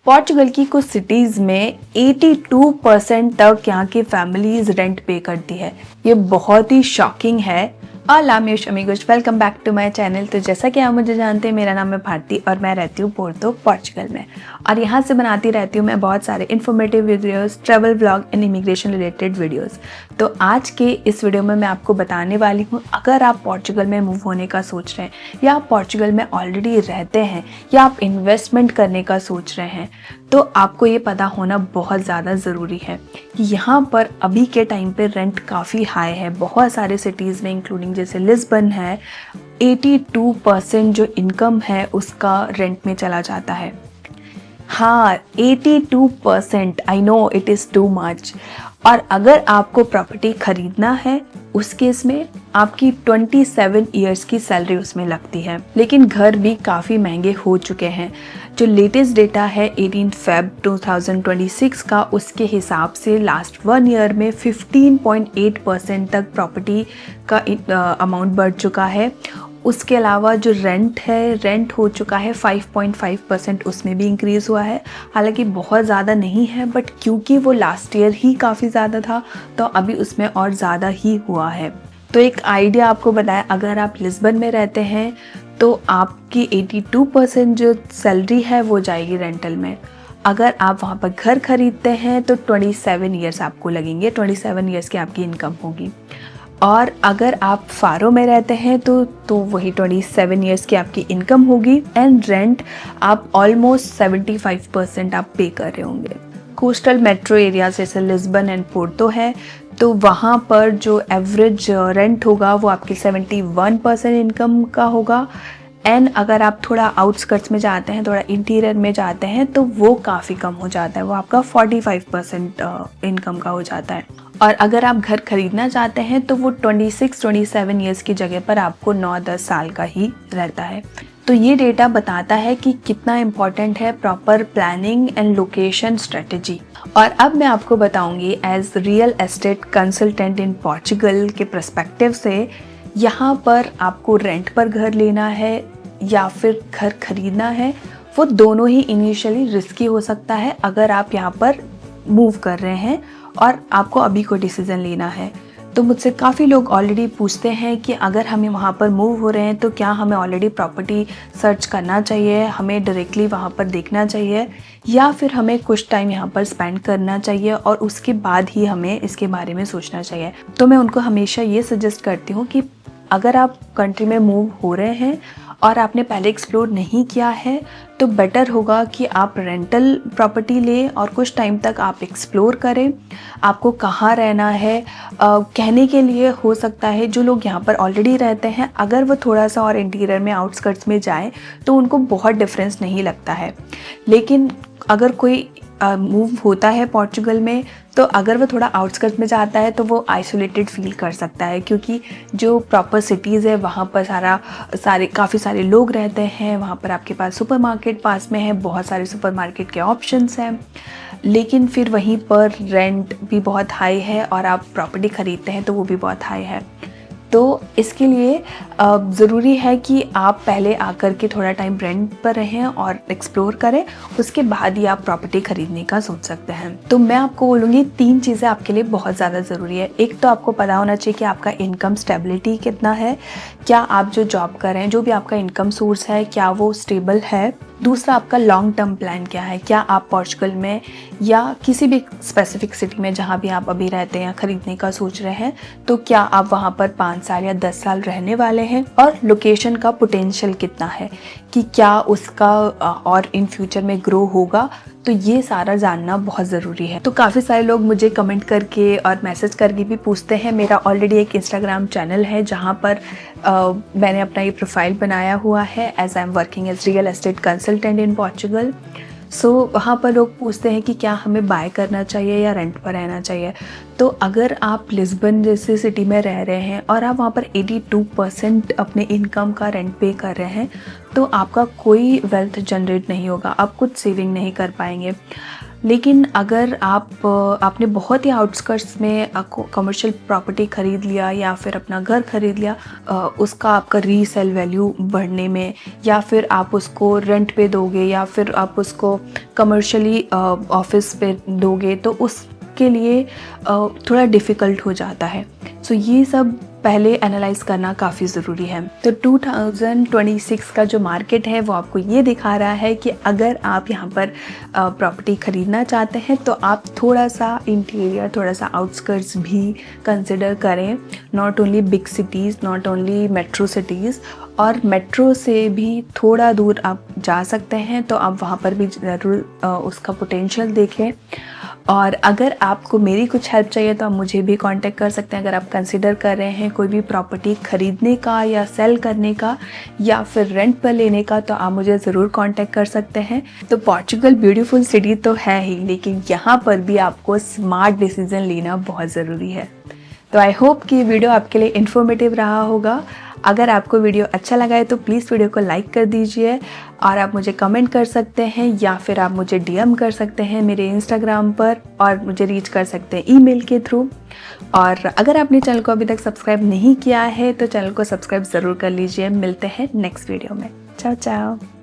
Portugal की कुछ cities में 82% तक यहाँ की फैमिलीज रेंट पे करती है। ये बहुत ही शॉकिंग है। अलामिश अमीगोस, welcome back to my channel. तो जैसा कि आप मुझे जानते हैं, मेरा नाम है भारती और मैं रहती हूँ पोर्तो, पोर्चुगल में। और यहाँ से बनाती रहती हूँ मैं बहुत सारे informative videos, travel vlog and immigration related videos. तो आज के इस वीडियो में मैं आपको बताने वाली हूँ, अगर आप पोर्चुगल में मूव होने का सोच रहे हैं या आप पोर्चुगल में ऑलरेडी रहते हैं या आप इन्वेस्टमेंट करने का सोच रहे हैं, तो आपको ये पता होना बहुत ज़्यादा ज़रूरी है कि यहाँ पर अभी के टाइम पे रेंट काफ़ी हाई है। बहुत सारे सिटीज़ में इंक्लूडिंग जैसे लिस्बन है, 82% जो इनकम है उसका रेंट में चला जाता है। हाँ, 82%, I know it is too much. और अगर आपको प्रॉपर्टी खरीदना है उस केस में आपकी 27 ईयर्स की सैलरी उसमें लगती है। लेकिन घर भी काफ़ी महंगे हो चुके हैं। जो लेटेस्ट डेटा है 18 फेब 2026 का, उसके हिसाब से लास्ट 1 ईयर में 15.8% तक प्रॉपर्टी का अमाउंट बढ़ चुका है। उसके अलावा जो रेंट हो चुका है 5.5%, उसमें भी इंक्रीज़ हुआ है। हालांकि बहुत ज़्यादा नहीं है, बट क्योंकि वो लास्ट ईयर ही काफ़ी ज़्यादा था तो अभी उसमें और ज़्यादा ही हुआ है। तो एक आइडिया आपको बताया, अगर आप लिस्बन में रहते हैं तो आपकी 82% जो सैलरी है वो जाएगी रेंटल में। अगर आप वहाँ पर घर खरीदते हैं तो 27 ईयर्स आपको लगेंगे, 27 ईयर्स की आपकी इनकम होगी। और अगर आप फारो में रहते हैं तो वही 27 ईयर्स की आपकी इनकम होगी एंड रेंट आप ऑलमोस्ट 75% आप पे कर रहे होंगे। कोस्टल मेट्रो एरियाज जैसे लिस्बन एंड पोर्टो है, तो वहाँ पर जो एवरेज रेंट होगा वो आपकी 71% इनकम का होगा। एंड अगर आप थोड़ा आउटस्कर्ट्स में जाते हैं, थोड़ा इंटीरियर में जाते हैं, तो वो काफ़ी कम हो जाता है, वो आपका 45% इनकम का हो जाता है। और अगर आप घर खरीदना चाहते हैं तो वो 26-27 ईयर्स की जगह पर आपको 9-10 साल का ही रहता है। तो ये डेटा बताता है कि कितना इम्पॉर्टेंट है proper planning and location strategy. और अब मैं आपको बताऊंगी as real estate consultant in Portugal के पर्सपेक्टिव से, यहाँ पर आपको रेंट पर घर लेना है या फिर घर खरीदना है, वो दोनों ही इनिशियली रिस्की हो सकता है अगर आप यहाँ पर मूव कर रहे हैं और आपको अभी कोई डिसीज़न लेना है। तो मुझसे काफ़ी लोग ऑलरेडी पूछते हैं कि अगर हमें वहाँ पर मूव हो रहे हैं तो क्या हमें ऑलरेडी प्रॉपर्टी सर्च करना चाहिए, हमें डायरेक्टली वहाँ पर देखना चाहिए, या फिर हमें कुछ टाइम यहाँ पर स्पेंड करना चाहिए और उसके बाद ही हमें इसके बारे में सोचना चाहिए। तो मैं उनको हमेशा ये सजेस्ट करती हूँ कि अगर आप कंट्री में मूव हो रहे हैं और आपने पहले एक्सप्लोर नहीं किया है तो बेटर होगा कि आप रेंटल प्रॉपर्टी लें और कुछ टाइम तक आप एक्सप्लोर करें। आपको कहाँ रहना है कहने के लिए हो सकता है जो लोग यहाँ पर ऑलरेडी रहते हैं, अगर वो थोड़ा सा और इंटीरियर में आउटस्कर्ट्स में जाएं तो उनको बहुत डिफरेंस नहीं लगता है। लेकिन अगर कोई मूव होता है पोर्चुगल में, तो अगर वो थोड़ा आउटस्कर्ट्स में जाता है तो वो आइसोलेटेड फील कर सकता है, क्योंकि जो प्रॉपर सिटीज़ है वहाँ पर काफ़ी सारे लोग रहते हैं। वहाँ पर आपके पास सुपरमार्केट पास में है, बहुत सारे सुपरमार्केट के ऑप्शंस हैं, लेकिन फिर वहीं पर रेंट भी बहुत हाई है और आप प्रॉपर्टी ख़रीदते हैं तो वो भी बहुत हाई है। तो इसके लिए ज़रूरी है कि आप पहले आकर के थोड़ा टाइम रेंट पर रहें और एक्सप्लोर करें, उसके बाद ही आप प्रॉपर्टी खरीदने का सोच सकते हैं। तो मैं आपको बोलूँगी 3 चीज़ें आपके लिए बहुत ज़्यादा ज़रूरी है। एक तो आपको पता होना चाहिए कि आपका इनकम स्टेबिलिटी कितना है, क्या आप जो जॉब कर रहे हैं, जो भी आपका इनकम सोर्स है, क्या वो स्टेबल है। दूसरा, आपका लॉन्ग टर्म प्लान क्या है, क्या आप पोर्चुगल में या किसी भी स्पेसिफिक सिटी में जहाँ भी आप अभी रहते हैं या ख़रीदने का सोच रहे हैं, तो क्या आप वहाँ पर 5 साल या 10 साल रहने वाले हैं, और लोकेशन का पोटेंशियल कितना है कि क्या उसका और इन फ्यूचर में ग्रो होगा। तो ये सारा जानना बहुत ज़रूरी है। तो काफ़ी सारे लोग मुझे कमेंट करके और मैसेज करके भी पूछते हैं। मेरा ऑलरेडी एक इंस्टाग्राम चैनल है जहाँ पर मैंने अपना ये प्रोफाइल बनाया हुआ है as I am working as real estate consultant in Portugal. So वहाँ पर लोग पूछते हैं कि क्या हमें बाय करना चाहिए या रेंट पर रहना चाहिए। तो अगर आप लिस्बन जैसे सिटी में रह रहे हैं और आप वहाँ पर 82% अपने इनकम का रेंट पे कर रहे हैं, तो आपका कोई वेल्थ जनरेट नहीं होगा, आप कुछ सेविंग नहीं कर पाएंगे। लेकिन अगर आपने बहुत ही आउटस्कर्ट्स में कमर्शियल प्रॉपर्टी ख़रीद लिया या फिर अपना घर ख़रीद लिया, उसका आपका रीसेल वैल्यू बढ़ने में, या फिर आप उसको रेंट पे दोगे या फिर आप उसको कमर्शियली ऑफिस पे दोगे, तो उसके लिए थोड़ा डिफ़िकल्ट हो जाता है। सो ये सब पहले एनालाइज करना काफ़ी ज़रूरी है। तो 2026 का जो मार्केट है वो आपको ये दिखा रहा है कि अगर आप यहाँ पर प्रॉपर्टी ख़रीदना चाहते हैं तो आप थोड़ा सा इंटीरियर, थोड़ा सा आउटस्कर्ट्स भी कंसिडर करें। Not only big cities, not only metro cities, और मेट्रो से भी थोड़ा दूर आप जा सकते हैं, तो आप वहाँ पर भी ज़रूर उसका पोटेंशियल देखें। और अगर आपको मेरी कुछ हेल्प चाहिए तो आप मुझे भी कांटेक्ट कर सकते हैं। अगर आप कंसिडर कर रहे हैं कोई भी प्रॉपर्टी ख़रीदने का या सेल करने का या फिर रेंट पर लेने का, तो आप मुझे ज़रूर कांटेक्ट कर सकते हैं। तो पोर्चुगल ब्यूटीफुल सिटी तो है ही, लेकिन यहाँ पर भी आपको स्मार्ट डिसीजन लेना बहुत ज़रूरी है। तो आई होप कि वीडियो आपके लिए इन्फॉर्मेटिव रहा होगा। अगर आपको वीडियो अच्छा लगा है तो प्लीज़ वीडियो को लाइक कर दीजिए, और आप मुझे कमेंट कर सकते हैं या फिर आप मुझे डीएम कर सकते हैं मेरे इंस्टाग्राम पर, और मुझे रीच कर सकते हैं ईमेल के थ्रू। और अगर आपने चैनल को अभी तक सब्सक्राइब नहीं किया है तो चैनल को सब्सक्राइब ज़रूर कर लीजिए। मिलते हैं नेक्स्ट वीडियो में। चाओ चाओ।